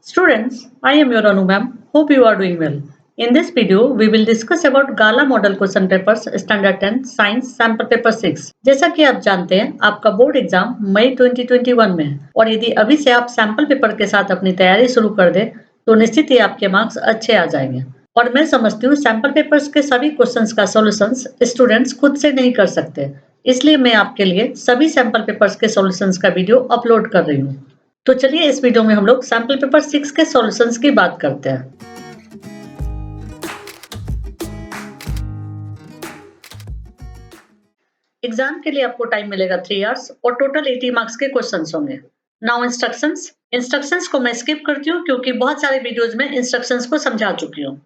Students, I am your Anu ma'am. Hope you are doing well. In this video, we will discuss about Gala Model Question Papers Standard 10 Science Sample Paper 6. जैसा कि आप जानते हैं, आपका board exam मई 2021 में है और यदि अभी से आप सैंपल पेपर के साथ अपनी तैयारी शुरू कर दें, तो निश्चित ही आपके मार्क्स अच्छे आ जाएंगे। और मैं समझती हूँ सैंपल पेपर्स के सभी क्वेश्चंस का सॉल्यूशंस स्टूडेंट्स खुद से नहीं कर सकते, इसलिए मैं आपके लिए सभी सैंपल पेपर्स के सॉल्यूशंस का वीडियो अपलोड कर रही हूँ। तो चलिए इस वीडियो में हम लोग सैंपल पेपर 6 के सॉल्यूशंस की बात करते हैं। एग्जाम के लिए आपको टाइम मिलेगा 3 आवर्स और टोटल 80 मार्क्स के क्वेश्चंस होंगे। नाउ इंस्ट्रक्शंस को मैं स्किप करती हूँ क्योंकि बहुत सारे वीडियोज में इंस्ट्रक्शंस को समझा चुकी हूँ।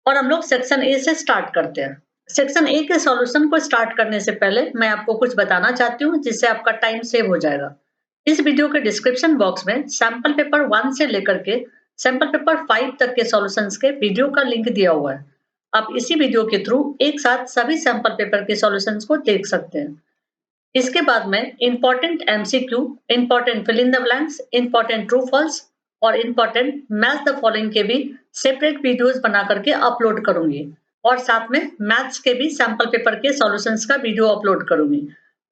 और हम लोग सेक्शन ए से स्टार्ट करते हैं। सेक्शन ए के सॉल्यूशन को स्टार्ट करने से पहले मैं आपको कुछ बताना चाहती हूँ जिससे आपका टाइम सेव हो जाएगा। इस वीडियो के डिस्क्रिप्शन बॉक्स में सैंपल पेपर 1 से लेकर के सैंपल पेपर 5 तक के सॉल्यूशंस के वीडियो का लिंक दिया हुआ है। आप इसी वीडियो के थ्रू एक साथ सभी सैंपल पेपर के सॉल्यूशंस को देख सकते हैं। इसके बाद में important MCQ, important fill in the blanks, important true false और इंपॉर्टेंट मैच द फॉलोइंग के भी सेपरेट वीडियोस बना करके अपलोड करूंगी और साथ में मैथ्स के भी सैंपल पेपर के सॉल्यूशंस का वीडियो अपलोड करूंगी।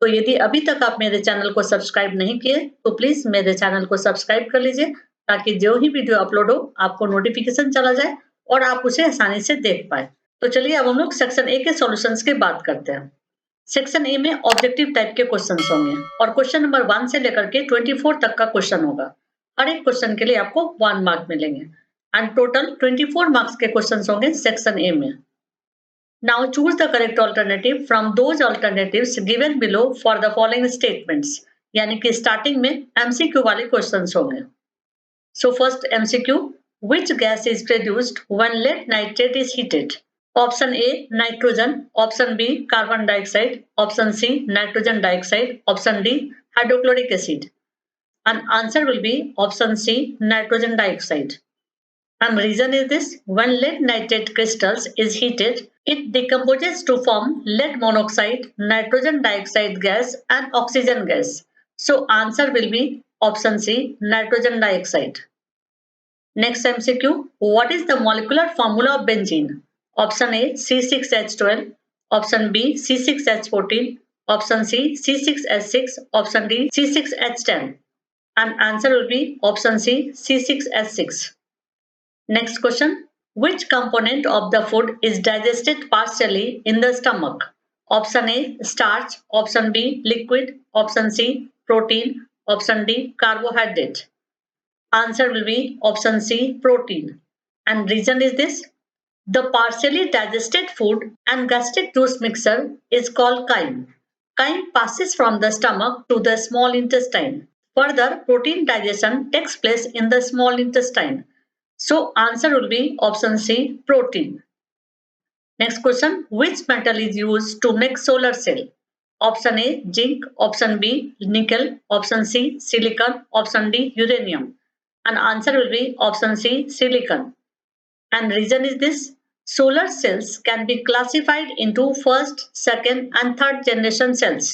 तो यदि अभी तक आप मेरे चैनल को सब्सक्राइब नहीं किए तो प्लीज मेरे चैनल को सब्सक्राइब कर लीजिए ताकि जो ही वीडियो अपलोड हो आपको नोटिफिकेशन चला जाए और आप उसे आसानी से देख पाए। तो चलिए अब हम लोग सेक्शन ए के सॉल्यूशंस की बात करते हैं। सेक्शन ए में ऑब्जेक्टिव टाइप के क्वेश्चंस होंगे और क्वेश्चन नंबर 1 से लेकर के 24 तक का क्वेश्चन होगा। हर एक क्वेश्चन के लिए आपको 1 मार्क मिलेंगे एंड टोटल 24 मार्क्स के क्वेश्चंस होंगे सेक्शन ए में। Now choose the correct alternative from those alternatives given below for the following statements. यानी कि स्टार्टिंग में एमसीक्यू वाले क्वेश्चंस होंगे। So first MCQ, which gas is produced when lead nitrate is heated? Option A nitrogen, option B carbon dioxide, option C nitrogen dioxide, option D hydrochloric acid. And answer will be option C nitrogen dioxide. And reason is this: when lead nitrate crystals is heated, it decomposes to form lead monoxide, nitrogen dioxide gas and oxygen gas. So answer will be option C nitrogen dioxide. Next MCQ, what is the molecular formula of benzene? Option A C6H12, option B C6H14, option C C6H6, option D C6H10. And answer will be option C C6H6. Next question, which component of the food is digested partially in the stomach? Option A starch, option B liquid, option C protein, option D carbohydrate. Answer will be option C protein. And reason is this: the partially digested food and gastric juice mixture is called chyme. Chyme passes from the stomach to the small intestine. Further, protein digestion takes place in the small intestine. So answer will be option C protein. Next question, which metal is used to make solar cell? Option A zinc, option B nickel, option C silicon, option D uranium. And answer will be option C silicon. And reason is this: solar cells can be classified into first, second and third generation cells.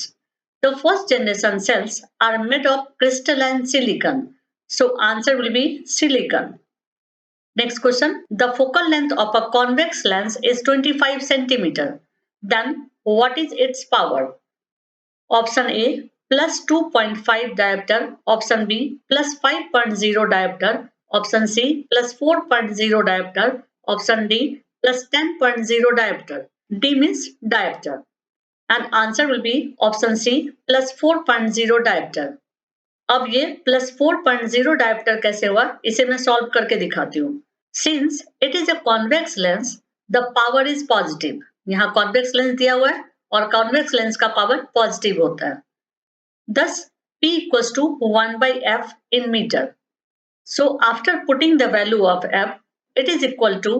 The first generation cells are made of crystalline silicon. So answer will be silicon. Next question, the focal length of a convex lens is 25 centimeter. Then what is its power? Option A plus 2.5 diopter, option B plus 5.0 diopter, option C plus 4.0 diopter, option D plus 10.0 diopter. D means diopter. And answer will be option C plus 4.0 diopter. अब ये plus 4.0 dioptre कैसे हुआ इसे मैं solve करके दिखाती हूँ। Since it is a convex lens the power is positive. यहाँ कॉन्वेक्स लेंस दिया हुआ है और कॉन्वेक्स लेंस का पावर पॉजिटिव होता है। Thus P equals to 1 by F in meter. So after putting the value of F, it is equal to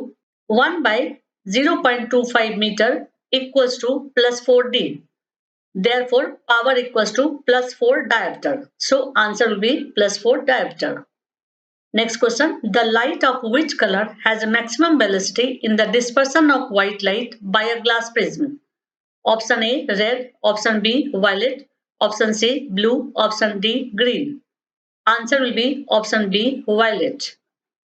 1 by 0.25 meter equals to plus 4D. Therefore, power equals to plus 4 diopter. So answer will be plus 4 diopter. Next question, the light of which color has a maximum velocity in the dispersion of white light by a glass prism? Option A red, option B violet, option C blue, option D green. Answer will be option B, violet.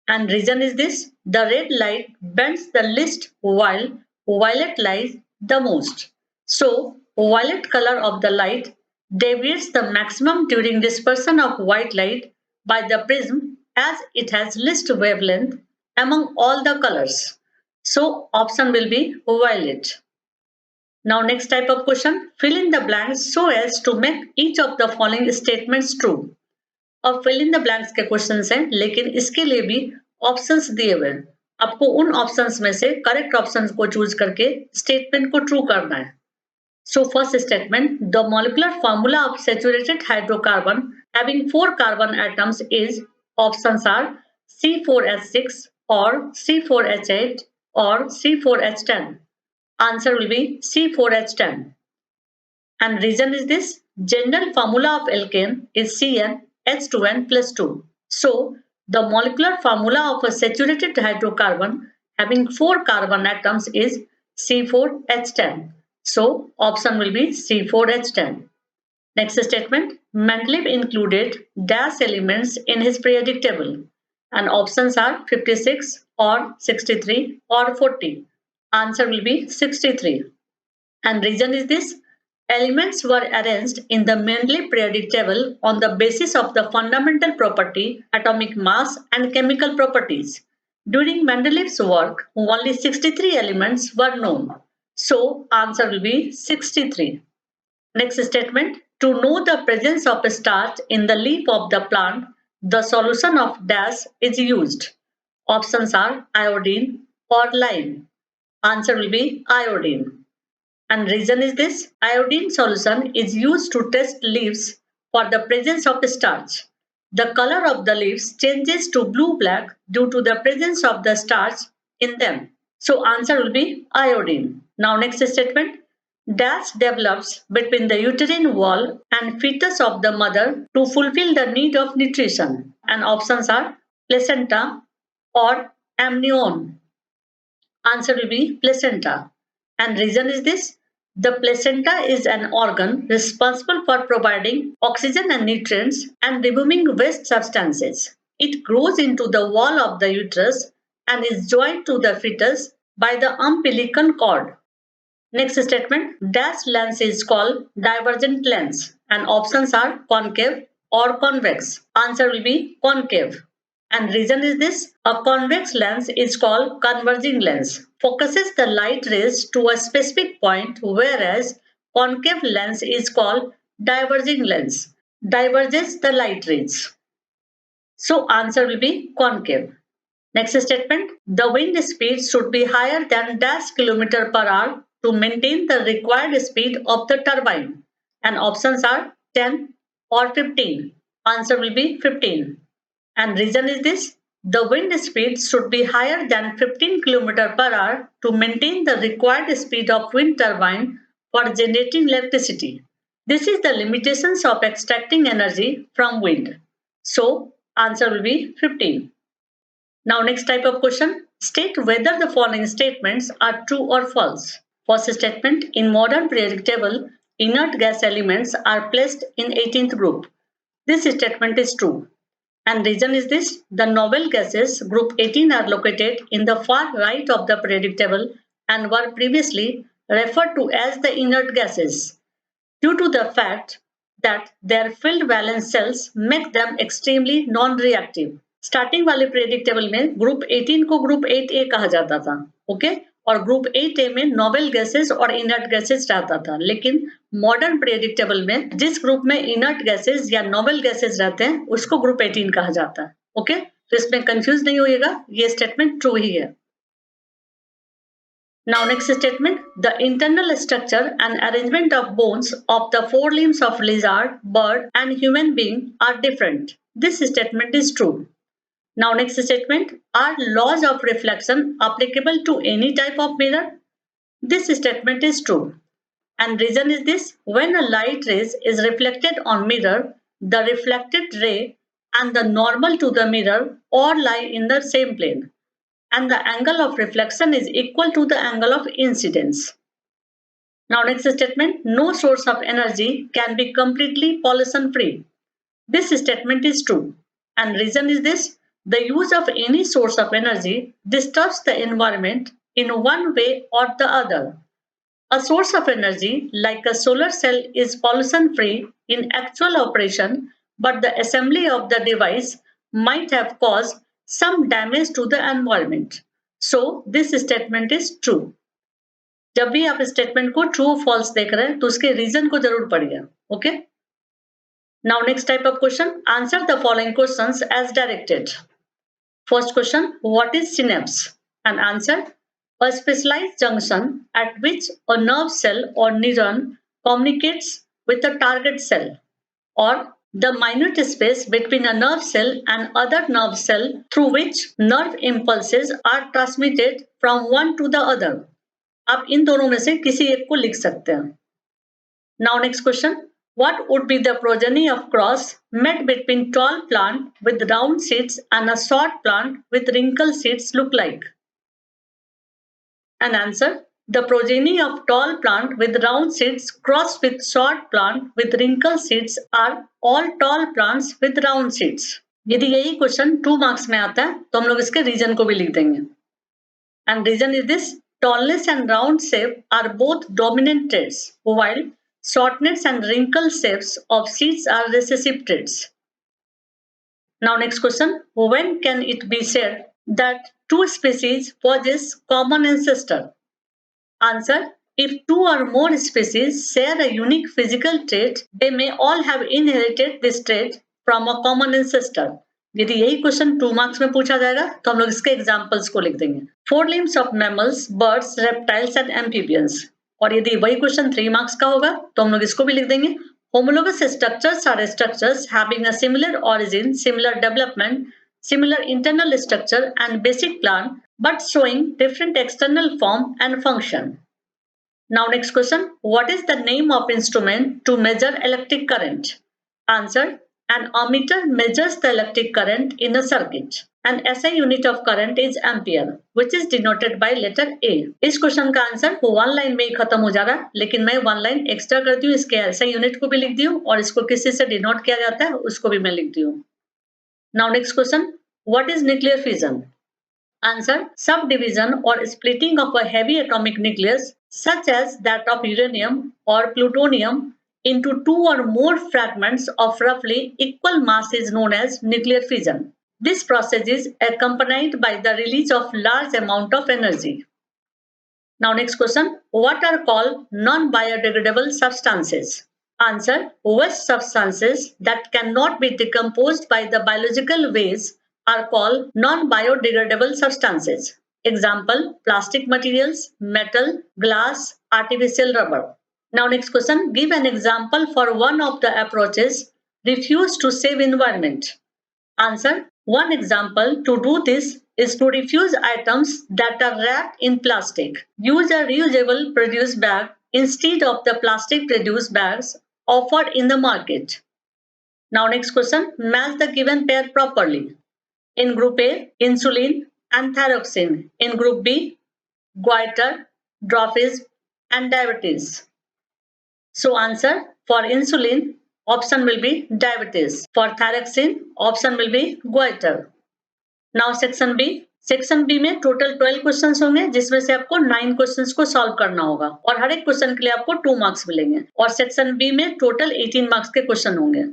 And reason is this: the red light bends the least while violet lies the most. So violet color of the light deviates the maximum during dispersion of white light by the prism as it has least wavelength among all the colors. So option will be violet. Now next type of question, fill in the blanks so as to make each of the following statements true. अब fill in the blanks के questions हैं, लेकिन इसके लिए भी options दिए हुए हैं। आपको उन ऑप्शंस में से करेक्ट ऑप्शंस को चूज करके स्टेटमेंट को ट्रू करना है। So first statement, the molecular formula of saturated hydrocarbon having 4 carbon atoms is, options are C4H6 और C4H8 और C4H10. Answer will be C4H10. And reason is this: general formula of alkane is CnH2n plus 2. So the molecular formula of a saturated hydrocarbon having 4 carbon atoms is C4H10. So option will be C4H10. Next statement, Mendeleev included dash elements in his periodic table, and options are 56 or 63 or 40. Answer will be 63. And reason is this: elements were arranged in the Mendeleev periodic table on the basis of the fundamental property, atomic mass, and chemical properties. During Mendeleev's work, only 63 elements were known. So, answer will be 63. Next statement, to know the presence of starch in the leaf of the plant, the solution of dash is used. Options are iodine or lime. Answer will be iodine. And reason is this: iodine solution is used to test leaves for the presence of starch. The color of the leaves changes to blue-black due to the presence of the starch in them. So answer will be iodine. Now next statement, dash develops between the uterine wall and fetus of the mother to fulfill the need of nutrition. And options are placenta or amnion. Answer will be placenta. And reason is this: the placenta is an organ responsible for providing oxygen and nutrients and removing waste substances. It grows into the wall of the uterus and is joined to the fetus by the umbilical cord. Next statement, dash lens is called divergent lens, and options are concave or convex. Answer will be concave. And reason is this: a convex lens is called converging lens, focuses the light rays to a specific point, whereas concave lens is called diverging lens, diverges the light rays. So answer will be concave. Next statement, the wind speed should be higher than dash kilometer per hour to maintain the required speed of the turbine. And options are 10 or 15. Answer will be 15. And reason is this: the wind speed should be higher than 15 km per hour to maintain the required speed of wind turbine for generating electricity. This is the limitations of extracting energy from wind. So answer will be 15. Now next type of question, state whether the following statements are true or false. First statement, in modern periodic table, inert gas elements are placed in 18th group. This statement is true. And reason is this: the noble gases group 18 are located in the far right of the periodic table and were previously referred to as the inert gases due to the fact that their filled valence cells make them extremely non-reactive. Starting वाले periodic table में group 18 को group 8A कहा जाता था, okay, और group 8A में noble gases और inert gases रहता था। लेकिन मॉडर्न पीरियडिक टेबल में जिस ग्रुप में इनर्ट गैसेस या नोबल गैसेस रहते हैं उसको ग्रुप 18 कहा जाता है, ओके। तो इसमें कंफ्यूज नहीं होइएगा, ये स्टेटमेंट ट्रू ही है। Now next statement, the internal structure and arrangement of bones of the forelimbs of lizard, bird and human being are different. This statement is true. Now next statement, are laws of reflection applicable to any type of mirror? This statement is true. And reason is this: when a light ray is reflected on mirror, the reflected ray and the normal to the mirror all lie in the same plane, and the angle of reflection is equal to the angle of incidence. Now next statement, no source of energy can be completely pollution free. This statement is true. And reason is this: the use of any source of energy disturbs the environment in one way or the other. A source of energy, like a solar cell, is pollution free in actual operation, but the assembly of the device might have caused some damage to the environment. So, this statement is true. जब भी आप statement को true false देख रहे हैं तो उसके reason को जरूर पढ़िए. Okay, now next type of question. Answer the following questions as directed. First question, what is synapse? And answer, a specialized junction at which a nerve cell or neuron communicates with a target cell, or the minute space between a nerve cell and other nerve cell through which nerve impulses are transmitted from one to the other. आप इन दोनों में से किसी एक को लिख सकते हैं. Now next question. What would be the progeny of cross made between tall plant with round seeds and a short plant with wrinkled seeds look like? An answer, the progeny of tall plant with round seeds crossed with short plant with wrinkled seeds are all tall plants with round seeds. यदि यही question 2 marks में आता है तो हम लोग इसके reason को भी लिख देंगे. And reason is this: tallness and round shape are both dominant traits, while shortness and wrinkle shapes of seeds are recessive traits. Now next question. When can it be said that two species possess common ancestor? Answer, if two or more species share a unique physical trait, they may all have inherited this trait from a common ancestor. यदि यही question 2 marks में पूछा जाएगा तो हम लोग इसके examples को लिख देंगे. 4 limbs of mammals, birds, reptiles and amphibians. और यदि वही क्वेश्चन 3 मार्क्स का होगा तो हम लोग इसको भी लिख देंगे. Homologous structures are structures having a similar origin, similar development, similar internal structure and basic plan, but showing different external form and function. Now next question. What is the name of instrument to measure electric current? Answer, an ammeter measures the electric current in a circuit. An SI unit of current is ampere, which is denoted by letter A. इस question का answer 1 line में ही खत्म हो जा रहा है, लेकिन मैं 1 लाइन एक्स्ट्रा करती हूँ. इसके SI यूनिट को भी लिख दी हूँ और इसको किसी से डिनोट किया जाता है उसको भी मैं लिख दी हूँ. Now next question. What is nuclear fission? Answer, subdivision or splitting of a heavy atomic nucleus such as that of uranium or plutonium into 2 or more fragments of roughly equal mass is known as nuclear fission. This process is accompanied by the release of large amount of energy. Now next question. What are called non-biodegradable substances? Answer, waste substances that cannot be decomposed by the biological ways are called non-biodegradable substances. Example, plastic materials, metal, glass, artificial rubber. Now next question. Give an example for one of the approaches refuse to save environment. Answer, one example to do this is to refuse items that are wrapped in plastic. Use a reusable produce bag instead of the plastic produce bags offered in the market. Now next question. Match the given pair properly. In group A, insulin and thyroxine. In group B, goiter, dwarfism and diabetes. So answer, for insulin, option will be diabetes. For thyroxine, option will be goiter. Now section B. Section B में total 12 questions होंगे जिसमें से आपको 9 questions को solve करना होगा और हर एक क्वेश्चन के लिए आपको 2 मार्क्स मिलेंगे. और सेक्शन बी में टोटल 18 मार्क्स के क्वेश्चन होंगे.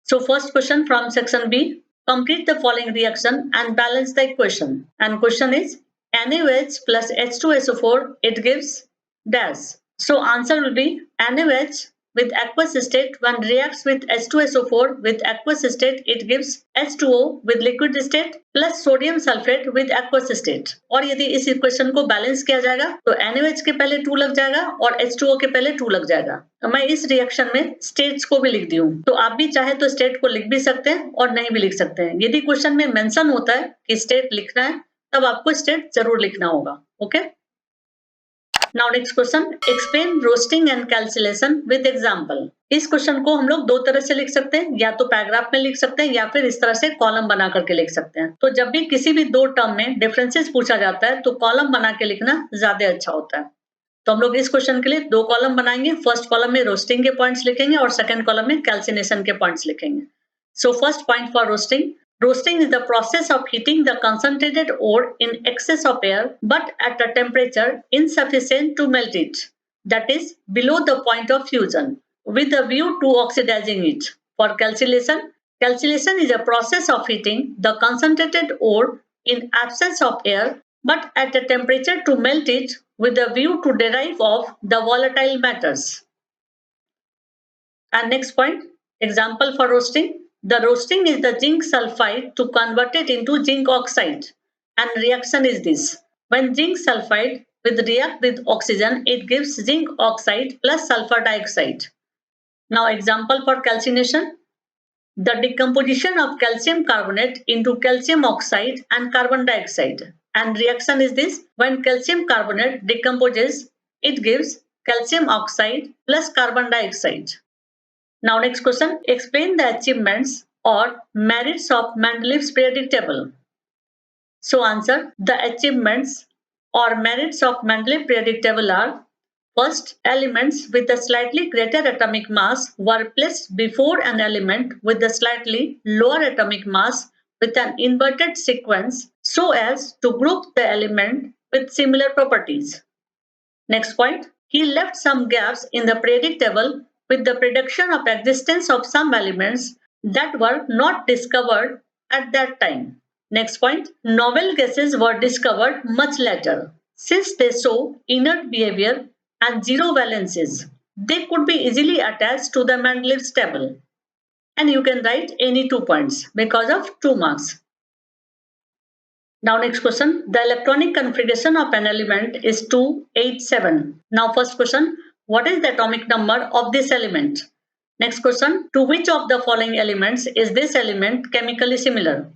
So first question from section B. Complete the following reaction and balance the equation. And question is NaOH plus H2SO4, it gives dash. So answer will be NaOH with aqueous state when reacts with H2SO4 with aqueous state, it gives H2O with liquid state plus sodium sulfate with aqueous state. और यदि इस equation को balance किया जाएगा तो NaOH के पहले 2 लग जाएगा और H2O के पहले 2 लग जाएगा. तो मैं इस रिएक्शन में स्टेट्स को भी लिख दी हूँ. तो आप भी चाहे तो स्टेट को लिख भी सकते हैं और नहीं भी लिख सकते हैं. यदि क्वेश्चन में मेंशन होता है कि स्टेट लिखना है तब आपको स्टेट जरूर लिखना होगा. Okay. Now next question. Explain roasting and calcination with example. इस क्वेश्चन को हम लोग 2 तरह से लिख सकते हैं, या तो पैराग्राफ में लिख सकते हैं या फिर इस तरह से कॉलम बना करके लिख सकते हैं. तो जब भी किसी भी 2 टर्म में डिफरेंसेस पूछा जाता है तो कॉलम बना के लिखना ज्यादा अच्छा होता है. तो हम लोग इस क्वेश्चन के लिए 2 कॉलम बनाएंगे. फर्स्ट कॉलम में रोस्टिंग के पॉइंट्स लिखेंगे और सेकंड कॉलम में कैल्सिनेशन के पॉइंट्स लिखेंगे. So first point for roasting. Roasting is the process of heating the concentrated ore in excess of air but at a temperature insufficient to melt it, that is below the point of fusion, with a view to oxidizing it. For calcination, calcination is a process of heating the concentrated ore in absence of air but at a temperature to melt it with a view to derive of the volatile matters. And next point, example for roasting. The roasting is the zinc sulfide to convert it into zinc oxide. And reaction is this. When zinc sulfide will react with oxygen, it gives zinc oxide plus sulfur dioxide. Now example for calcination. The decomposition of calcium carbonate into calcium oxide and carbon dioxide. And reaction is this. When calcium carbonate decomposes, it gives calcium oxide plus carbon dioxide. Now next question, explain the achievements or merits of Mendeleev's periodic table. So answer, the achievements or merits of Mendeleev periodic table are: first, elements with a slightly greater atomic mass were placed before an element with a slightly lower atomic mass with an inverted sequence so as to group the element with similar properties. Next point, he left some gaps in the periodic table with the prediction of existence of some elements that were not discovered at that time. Next point, novel gases were discovered much later. Since they show inert behavior and zero valences, they could be easily attached to the Mendeleev's table. And you can write any 2 points because of 2 marks. Now next question, the electronic configuration of an element is 287. Now first question, what is the atomic number of this element? Next question, to which of the following elements is this element chemically similar?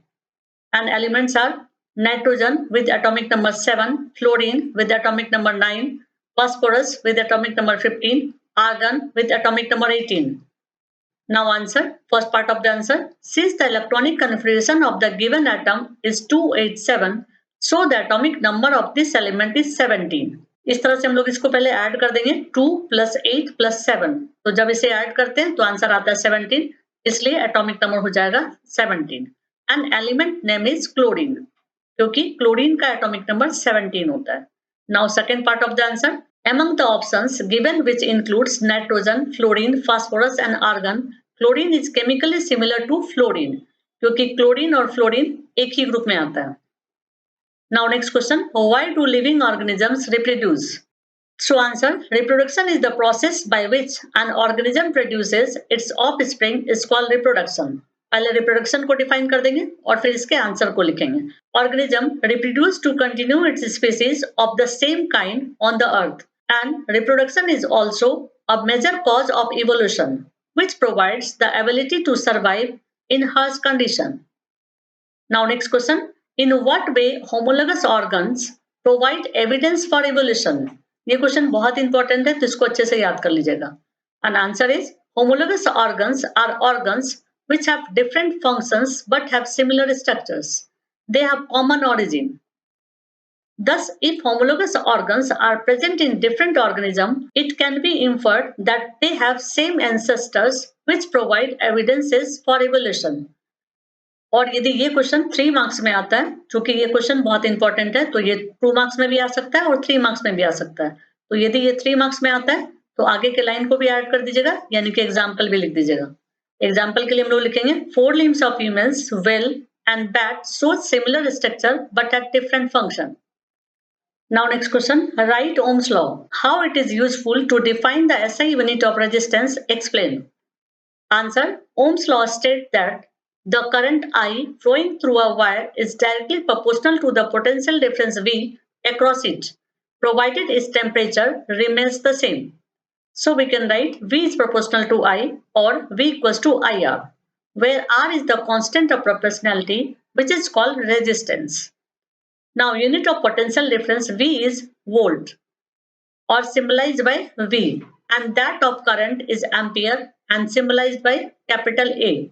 And elements are nitrogen with atomic number 7, fluorine with atomic number 9, phosphorus with atomic number 15, argon with atomic number 18. Now answer, first part of the answer. Since the electronic configuration of the given atom is 287, so the atomic number of this element is 17. इस तरह से हम लोग इसको पहले add कर देंगे 2 + 8 + 7. तो जब इसे ऐड करते हैं तो आंसर आता है 17, इसलिए एटॉमिक नंबर हो जाएगा 17. And element name is chlorine, क्योंकि क्लोरीन का एटॉमिक नंबर 17 होता है. Now second part of the answer. Among the options given, which includes nitrogen, fluorine, phosphorus and argon, chlorine is chemically similar to fluorine, क्योंकि chlorine और fluorine एक ही group में आता है. Now next question, why do living organisms reproduce? So answer, reproduction is the process by which an organism produces its offspring is called reproduction. पहले reproduction को define कर देंगे और फिर इसके आंसर को लिखेंगे. Organism reproduce to continue its species of the same kind on the earth. And reproduction is also a major cause of evolution, which provides the ability to survive in harsh conditions. Now next question, in what way homologous organs provide evidence for evolution? ये question बहुत important है, तो इसको अच्छे से याद कर लीजिएगा. And answer is, homologous organs are organs which have different functions but have similar structures. They have common origin. Thus, if homologous organs are present in different organisms, it can be inferred that they have same ancestors which provide evidences for evolution. और यदि ये question 3 marks में आता है, क्योंकि ये question बहुत important है, तो ये 2 मार्क्स में भी आ सकता है और 3 मार्क्स में भी आ सकता है. तो यदि ये 3 मार्क्स में आता है तो आगे के लाइन को भी ऐड कर दीजिएगा, यानी कि एग्जाम्पल भी लिख दीजिएगा. एग्जाम्पल के लिए हम लोग लिखेंगे 4 limbs of humans, whale and bat show similar structure but have different function. Now next question, write Ohm's law. How it is useful to define the SI unit of resistance, explain. Answer, Ohm's law states that the current I flowing through a wire is directly proportional to the potential difference V across it, provided its temperature remains the same. So we can write V is proportional to I or V equals to IR, where R is the constant of proportionality, which is called resistance. Now unit of potential difference V is volt or symbolized by V, and that of current is ampere and symbolized by capital A.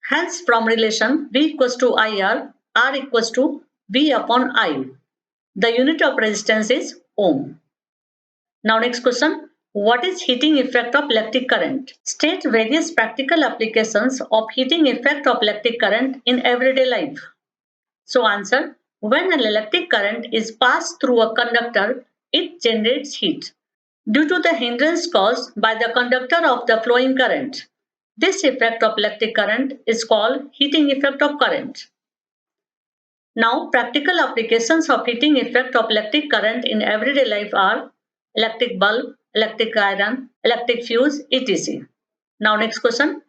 Hence from relation V equals to IR, R equals to V upon I. The unit of resistance is ohm. Now next question, What is heating effect of electric current? State various practical applications of heating effect of electric current in everyday life. So answer, when an electric current is passed through a conductor, it generates heat due to the hindrance caused by the conductor of the flowing current. This effect of electric current is called heating effect of current. Now, practical applications of heating effect of electric current in everyday life are electric bulb, electric iron, electric fuse, etc. Now, next question.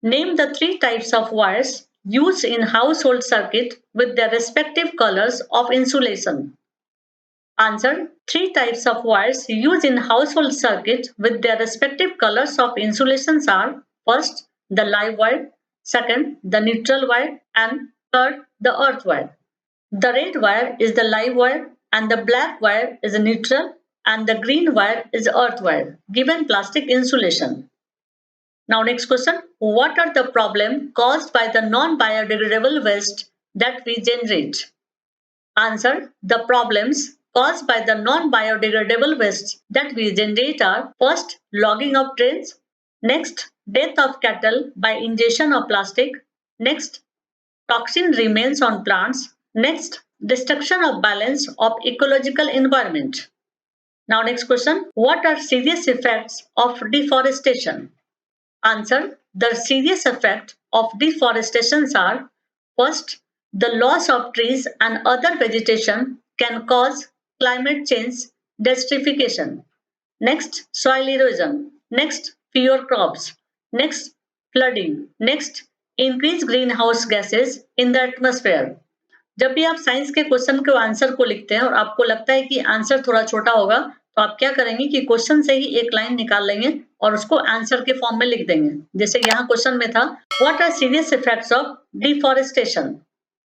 Name the three types of wires used in household circuit with their respective colors of insulation. Answer. Three types of wires used in household circuit with their respective colors of insulations are: first, the live wire; second, the neutral wire; and third, the earth wire. The red wire is the live wire, and the black wire is neutral, and the green wire is earth wire, given plastic insulation. Now, next question. What are the problems caused by the non-biodegradable waste that we generate? Answer. The problems caused by the non-biodegradable waste that we generate are: first, logging of drains; next, death of cattle by ingestion of plastic; next, toxin remains on plants; next, destruction of balance of ecological environment. Now, next question. What are serious effects of deforestation? Answer. The serious effects of deforestation are: first, the loss of trees and other vegetation can cause climate change desertification. Next, soil erosion. Next, fewer crops. Next, flooding. Next, increased greenhouse gases in the atmosphere. जब भी आप science के question के answer को लिखते हैं और आपको लगता है कि आंसर थोड़ा छोटा होगा, तो आप क्या करेंगे कि क्वेश्चन से ही एक लाइन निकाल लेंगे और उसको आंसर के फॉर्म में लिख देंगे। जैसे यहाँ क्वेश्चन में था, what are serious effects of deforestation,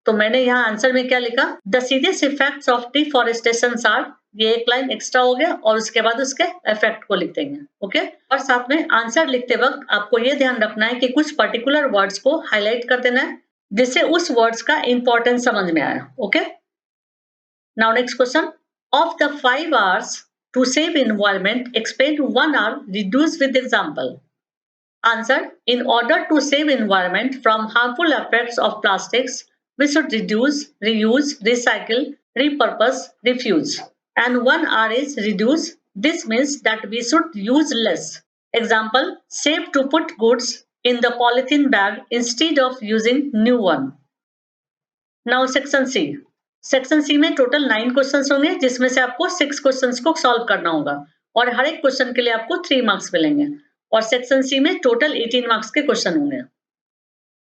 तो मैंने यहाँ आंसर में क्या लिखा, the serious effects of deforestation are, ये एक लाइन एक्स्ट्रा हो गया और उसके बाद उसके इफेक्ट को लिख देंगे। ओके, और साथ में आंसर लिखते वक्त आपको ये ध्यान रखना है कि कुछ पर्टिकुलर वर्ड्स को हाईलाइट कर देना है जिससे उस वर्ड्स का इंपॉर्टेंस समझ में आया। Okay, now next question. Of the 5 hours to save environment, explain 1 hour reduce with example. Answer. In order to save environment from harmful effects of plastics, we should reduce, reuse, recycle, repurpose, refuse. And 1 hour is reduce. This means that we should use less. Example, save to put goods in the polythene bag instead of using new one. Now section C. Section C में total 9 questions होंगे जिसमें से आपको 6 questions को solve करना होगा और हर एक क्वेश्चन के लिए आपको 3 मार्क्स मिलेंगे और सेक्शन सी में टोटल 18 मार्क्स के क्वेश्चन होंगे।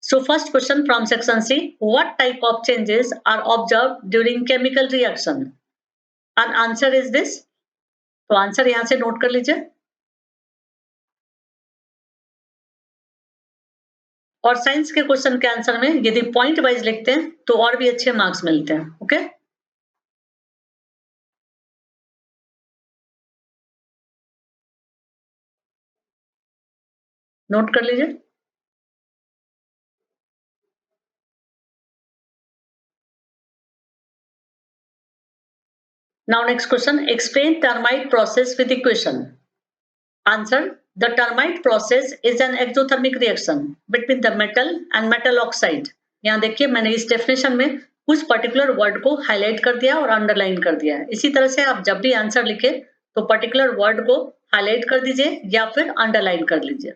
So first question from section C, what type of changes are observed during chemical reaction? And answer is this. तो आंसर यहां से नोट कर लीजिए और साइंस के क्वेश्चन के आंसर में यदि पॉइंट वाइज लिखते हैं तो और भी अच्छे मार्क्स मिलते हैं। ओके, नोट कर लीजिए। Now next question, explain termite process with equation. Answer. The termite process is an exothermic reaction between the metal and metal oxide. यहाँ देखिए मैंने इस डेफिनेशन में कुछ पर्टिकुलर वर्ड को हाईलाइट कर दिया और अंडरलाइन कर दिया है। इसी तरह से आप जब भी आंसर लिखे तो पर्टिकुलर वर्ड को हाईलाइट कर दीजिए या फिर अंडरलाइन कर लीजिए।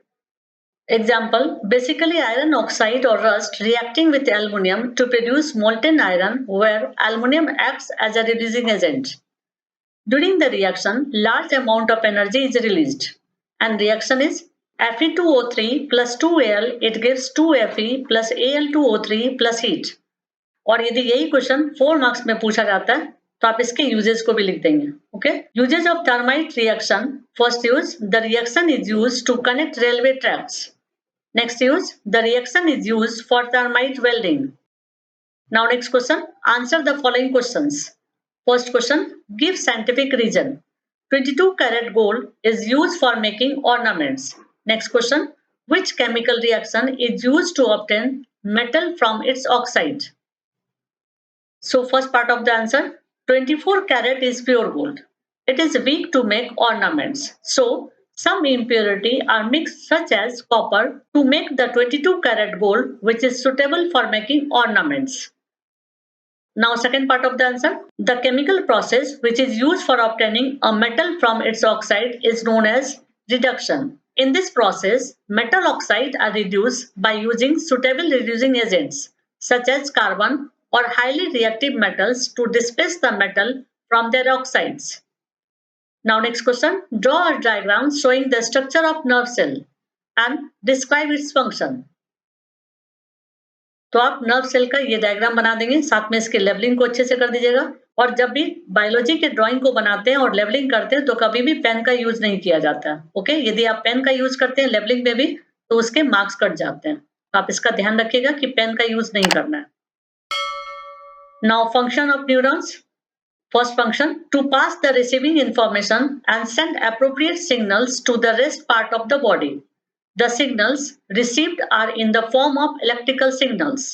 Example, basically iron oxide or rust reacting with aluminum to produce molten iron where aluminum acts as a reducing agent. During the reaction, large amount of energy is released and reaction is Fe2O3 plus 2Al, it gives 2Fe plus Al2O3 plus heat. और यदि यही question 4 marks में पूछा जाता है तो आप इसके यूजेस को भी लिख देंगे। Okay, uses of thermite reaction. First use, the reaction is used to connect railway tracks. Next use, the reaction is used for thermite welding. Now next question, answer the following questions. First question, give scientific reason. 22 karat gold is used for making ornaments. Next question, which chemical reaction is used to obtain metal from its oxide? So first part of the answer, 24 karat is pure gold. It is weak to make ornaments. So, some impurity are mixed such as copper to make the 22 karat gold which is suitable for making ornaments. Now second part of the answer. The chemical process which is used for obtaining a metal from its oxide is known as reduction. In this process, metal oxides are reduced by using suitable reducing agents such as carbon or highly reactive metals to displace the metal from their oxides. Now next question. Draw a diagram showing the structure of nerve cell and describe its function. तो आप nerve cell का ये diagram बना देंगे, साथ में इसके levelling को अच्छे से कर दीजिएगा। और जब भी बायोलॉजी के ड्राइंग को बनाते हैं और लेवलिंग करते हैं तो कभी भी पेन का यूज नहीं किया जाता। ओके, यदि आप पेन का यूज करते हैं लेवलिंग में भी तो उसके मार्क्स कट जाते हैं। आप इसका ध्यान रखिएगा कि पेन का यूज नहीं करना है। Now function of neurons. First function, to pass the receiving information and send appropriate signals to the rest part of the body. The signals received are in the form of electrical signals.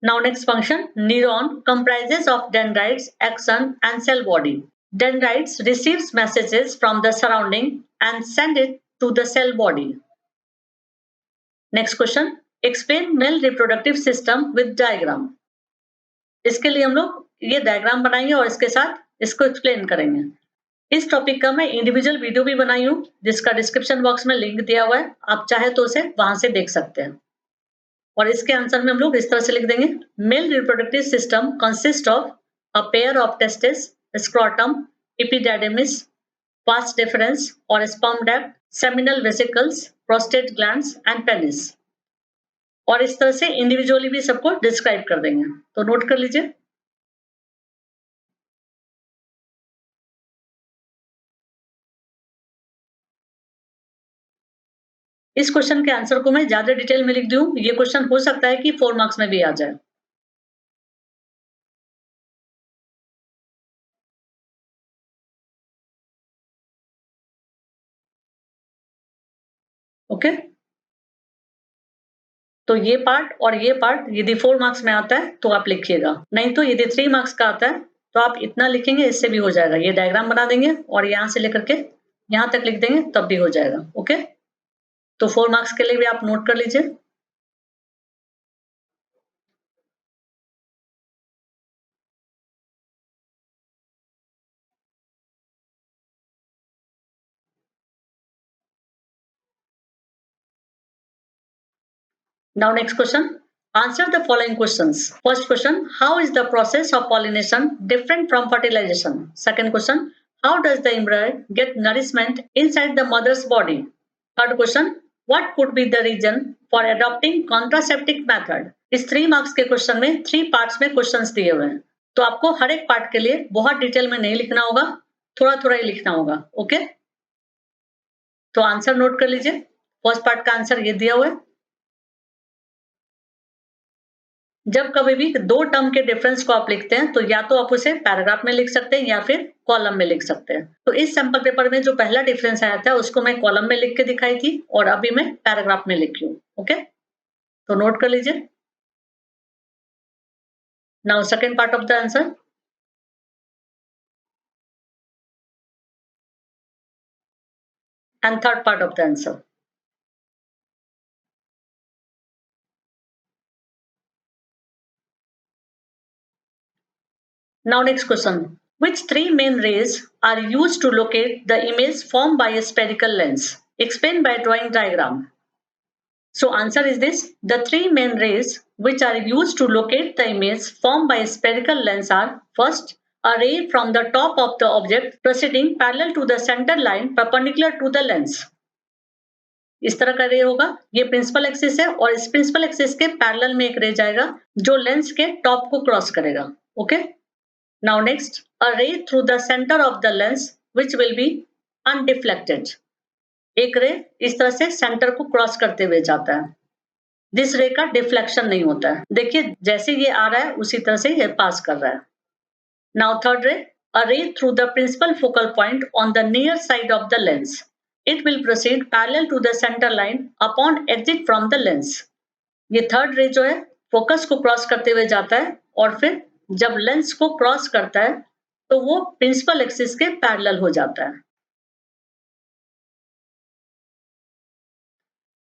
Now next function, neuron comprises of dendrites, axon and cell body. Dendrites receives messages from the surrounding and send it to the cell body. Next question, explain male reproductive system with diagram. इसके लिए हम लोग ये diagram बनाएंगे और इसके साथ इसको एक्सप्लेन करेंगे। इस टॉपिक का मैं इंडिविजुअल वीडियो भी बनाई हूँ जिसका डिस्क्रिप्शन बॉक्स में लिंक दिया हुआ है, आप चाहे तो उसे वहां से देख सकते हैं। और इसके आंसर में हम लोग इस तरह से लिख देंगे, male reproductive system consist of a pair of testis, scrotum, epididymis, vas deferens और sperm duct, seminal vesicles, prostate glands and penis. और इस तरह से इंडिविजुअली भी सबको डिस्क्राइब कर देंगे, तो नोट कर लीजिए। इस क्वेश्चन के आंसर को मैं ज्यादा डिटेल में लिख दूं, ये क्वेश्चन हो सकता है कि 4 मार्क्स में भी आ जाए। ओके, तो ये पार्ट और ये पार्ट यदि 4 मार्क्स में आता है तो आप लिखिएगा, नहीं तो यदि 3 मार्क्स का आता है तो आप इतना लिखेंगे, इससे भी हो जाएगा। ये डायग्राम बना देंगे और यहाँ से लेकर के यहाँ तक लिख देंगे, तब भी हो जाएगा। ओके, तो 4 मार्क्स के लिए भी आप नोट कर लीजिए। Now next question. Answer the following questions. First question, how is the process of pollination different from fertilization? Second question, how does the embryo get nourishment inside the mother's body? Third question, what could be the reason for adopting contraceptive method? इस 3 marks के question में 3 parts में questions दिए हुए हैं, तो आपको हर एक पार्ट के लिए बहुत डिटेल में नहीं लिखना होगा, थोड़ा थोड़ा ही लिखना होगा। ओके, तो आंसर नोट कर लीजिए। फर्स्ट पार्ट का आंसर ये दिया हुआ है। जब कभी भी 2 टर्म के डिफरेंस को आप लिखते हैं तो या तो आप उसे पैराग्राफ में लिख सकते हैं या फिर कॉलम में लिख सकते हैं। तो इस सैंपल पेपर में जो पहला डिफरेंस आया था उसको मैं कॉलम में लिख के दिखाई थी और अभी मैं पैराग्राफ में लिखी हूँ। ओके, तो नोट कर लीजिए। Now second part of the answer. And third part of the answer. Now next question. Which 3 main rays are used to locate the image formed by a spherical lens? Explain by drawing diagram. So answer is this. The 3 main rays which are used to locate the image formed by a spherical lens are, first, a ray from the top of the object proceeding parallel to the center line perpendicular to the lens. इस तरह का रे होगा, ये principal axis है और इस principal axis के पैरेलल में एक रे जाएगा जो लेंस के टॉप को क्रॉस करेगा। Okay, now next, a ray through the center of the lens which will be undeflected. एक रे इस तरह से सेंटर को क्रॉस करते हुए जाता है, जिस रे का डिफ्लेक्शन नहीं होता है। देखिए जैसे ये आ रहा है उसी तरह से ये पास कर रहा है। Now third ray, a ray through the principal focal point on the near side of the lens. It will proceed parallel to the center line upon exit from the lens. ये थर्ड रे जो है focus को cross करते हुए जाता है और फिर जब लेंस को क्रॉस करता है तो वो प्रिंसिपल एक्सिस के पैरेलल हो जाता है।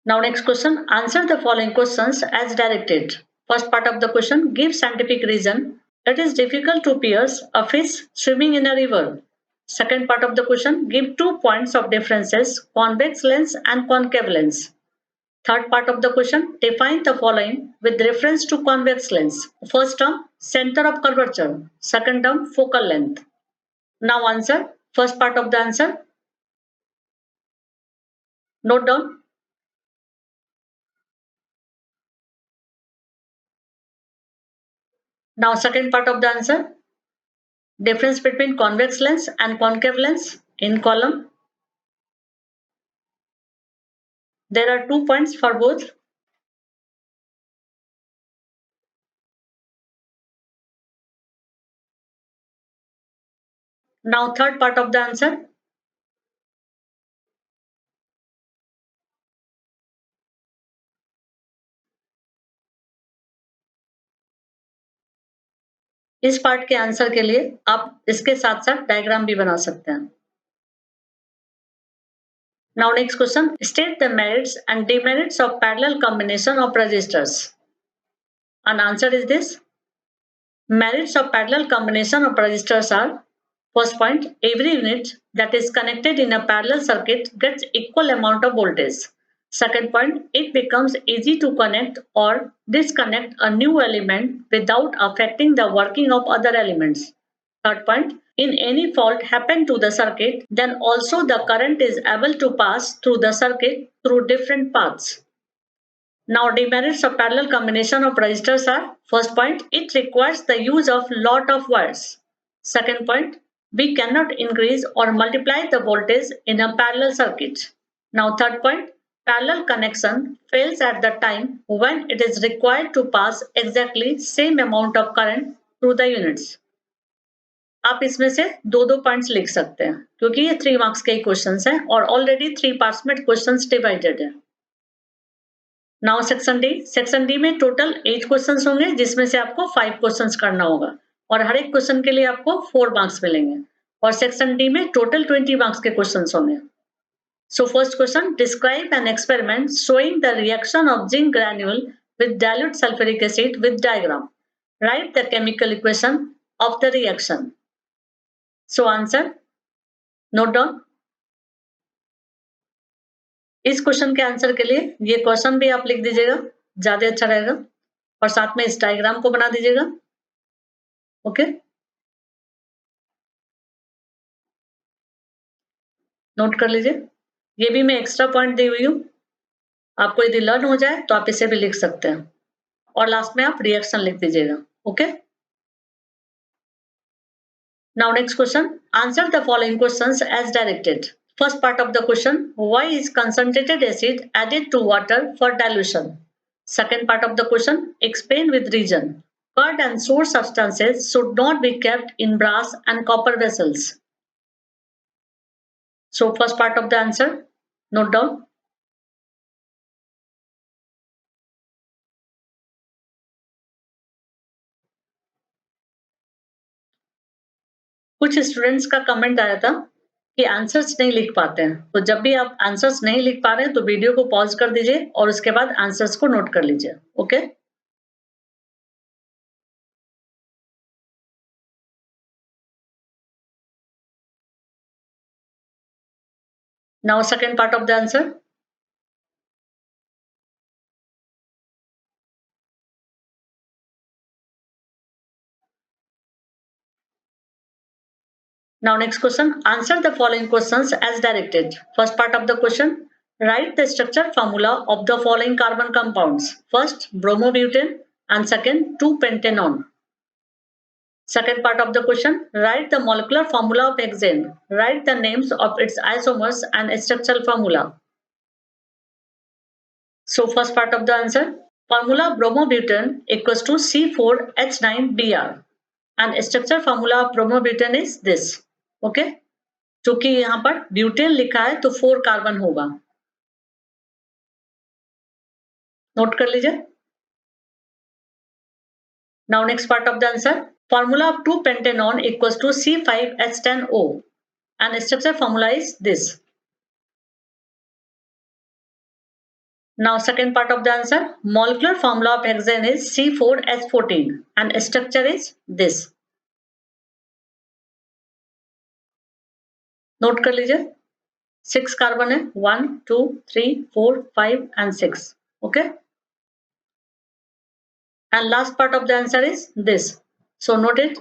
Now next question, answer the following questions as directed. First part of the question, give scientific reason. It is difficult to pierce a fish swimming in a river. Second part of the question, give 2 points of differences, convex lens and concave lens. Third part of the question, define the following with reference to convex lens. First term, center of curvature. Second term, focal length. Now answer, first part of the answer. Note down. Now second part of the answer. Difference between convex lens and concave lens in column. There are 2 points for both. Now third part of the answer. इस part के answer के लिए आप इसके साथ-साथ diagram भी बना सकते हैं। Now next question, state the merits and demerits of parallel combination of resistors. And answer is this. Merits of parallel combination of resistors are: first point, every unit that is connected in a parallel circuit gets equal amount of voltage. Second point, it becomes easy to connect or disconnect a new element without affecting the working of other elements. Third point, in any fault happen to the circuit, then also the current is able to pass through the circuit through different paths. Now demerits of parallel combination of resistors are: first point, it requires the use of lot of wires. Second point, we cannot increase or multiply the voltage in a parallel circuit. Now third point, parallel connection fails at the time when it is required to pass exactly same amount of current through the units. आप इसमें से 2-2 points लिख सकते हैं क्योंकि ये 3 marks के questions हैं और ऑलरेडी 3 पार्ट्स में क्वेश्चंस डिवाइडेड है। नाउ सेक्शन डी में टोटल 8 क्वेश्चंस होंगे जिसमें से आपको 5 क्वेश्चंस करना होगा और हर एक क्वेश्चन के लिए आपको 4 मार्क्स मिलेंगे और सेक्शन डी में टोटल 20 मार्क्स के क्वेश्चंस होंगे। So first question, describe an experiment showing the reaction of zinc granule with dilute sulfuric acid with diagram. Write the chemical equation of the reaction. So answer, note down. इस question के answer के लिए ये question भी आप लिख दीजिएगा, ज्यादा अच्छा रहेगा और साथ में इस डायग्राम को बना दीजिएगा। ओके, नोट कर लीजिए। ये भी मैं एक्स्ट्रा पॉइंट दी हुई हूँ, आपको यदि लर्न हो जाए तो आप इसे भी लिख सकते हैं और लास्ट में आप रिएक्शन लिख दीजिएगा। Okay, now next question, answer the following questions as directed. First part of the question, why is concentrated acid added to water for dilution? Second part of the question, explain with reason. Curd and sour substances should not be kept in brass and copper vessels. So first part of the answer, note down. कुछ students का comment आया था कि answers नहीं लिख पाते हैं, तो जब भी आप आंसर्स नहीं लिख पा रहे हैं तो वीडियो को पॉज कर दीजिए और उसके बाद आंसर्स को नोट कर लीजिए। Okay, now second part of the answer. Now next question, answer the following questions as directed. First part of the question, write the structure formula of the following carbon compounds. First, bromobutane and second, 2-pentanone. Second part of the question, write the molecular formula of hexane. Write the names of its isomers and structural formula. So first part of the answer, formula bromobutane equals to C4H9Br and structure formula of bromobutane is this. Okay, क्योंकि यहाँ पर butane लिखा है तो 4 carbon होगा, note कर लीजिए. Now next part of the answer, Formula of 2-pentanone equals to C5H10O and structure formula is this. Now second part of the answer, molecular formula of hexane is C4H14 and structure is this. Note कर लीजिए, 6 carbon है, 1 2 3 4 5 and 6. Okay, and last part of the answer is this. So note it.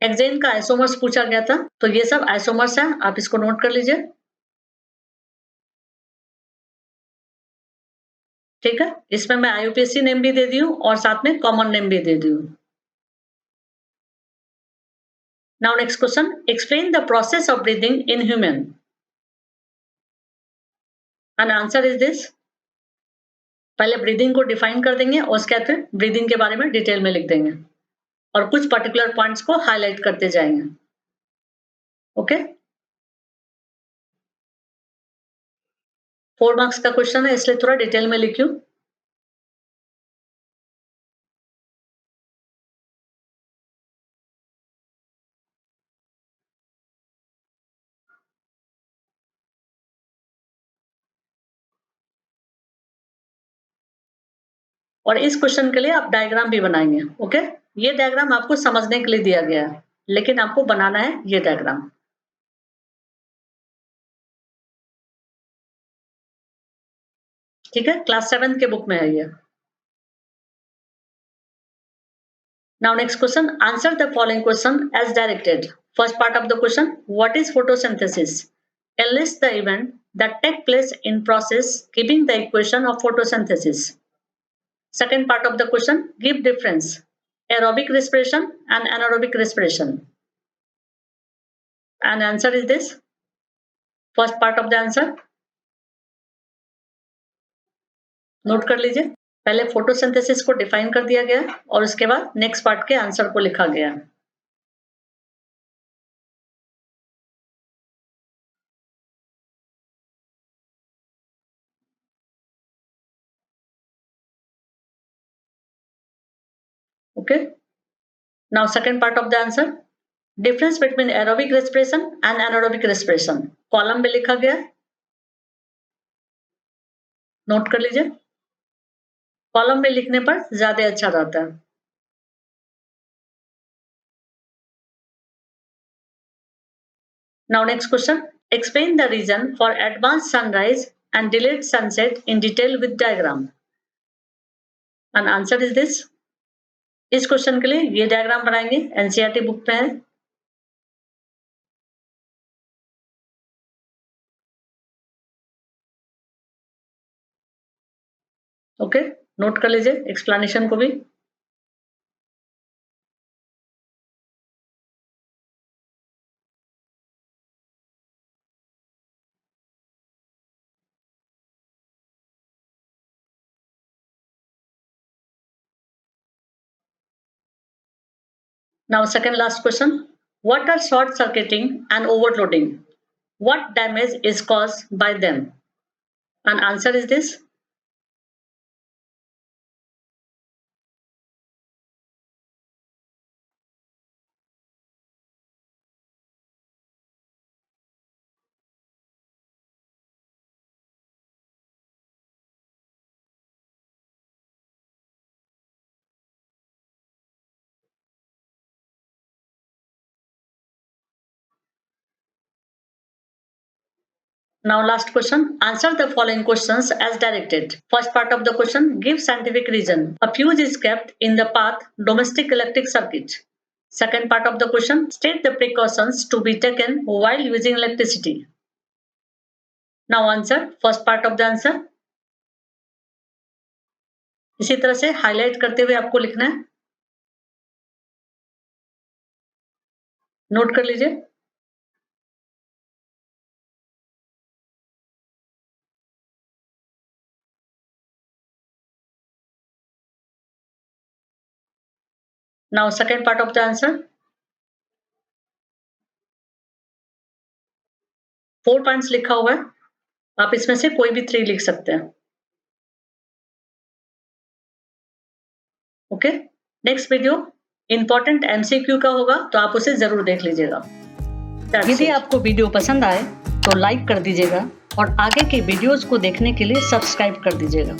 Hexane का isomers पूछा गया था, तो ये सब आइसोमर्स है, आप इसको नोट कर लीजिए. ठीक है, इसमें मैं IUPAC नेम भी दे दी हूँ और साथ में कॉमन नेम भी दे दी हूँ. Now next question, explain the process of breathing in human. And answer is this. पहले ब्रीदिंग को डिफाइन कर देंगे और उसके बाद फिर ब्रीदिंग के बारे में डिटेल में लिख देंगे और कुछ पर्टिकुलर पॉइंट्स को हाईलाइट करते जाएंगे. ओके, 4 मार्क्स का क्वेश्चन है इसलिए थोड़ा डिटेल में लिखूं. और इस क्वेश्चन के लिए आप डायग्राम भी बनाएंगे. ओके, ये डायग्राम आपको समझने के लिए दिया गया है, लेकिन आपको बनाना है ये डायग्राम. ठीक है, क्लास 7 के बुक में है ये. Now next question, answer the following question as directed. First part of the question, what is photosynthesis? Enlist the event that take place in process giving the equation of photosynthesis. Second part of the question, give difference aerobic respiration and anaerobic respiration. And answer is this. First part of the answer note कर लीजिए. पहले photosynthesis को define कर दिया गया और उसके बाद नेक्स्ट पार्ट के आंसर को लिखा गया. Okay, now second part of the answer, difference between aerobic respiration and anaerobic respiration column में लिखा गया. नोट कर लीजिए, कॉलम में लिखने पर ज्यादा अच्छा रहता है. Now next question, explain the reason for advanced sunrise and delayed sunset in detail with diagram. And answer is this. इस क्वेश्चन के लिए ये डायग्राम बनाएंगे, एनसीईआरटी बुक में है. ओके, नोट कर लीजिए एक्सप्लेनेशन को भी. Now second last question, what are short circuiting and overloading? What damage is caused by them? And answer is this. Now last question, answer the following questions as directed. First part of the question, give scientific reason a fuse is kept in the path domestic electric circuit. Second part of the question, state the precautions to be taken while using electricity. Now answer first part of the answer. इसी तरह से highlight करते हुए आपको लिखना है. Note कर लीजिए. Now second part of the answer, 4 points लिखा हुआ है, आप इसमें से कोई भी 3 लिख सकते हैं. Okay, next video important MCQ का होगा, तो आप उसे जरूर देख लीजिएगा। यदि आपको वीडियो पसंद आए तो लाइक कर दीजिएगा और आगे के वीडियोस को देखने के लिए सब्सक्राइब कर दीजिएगा।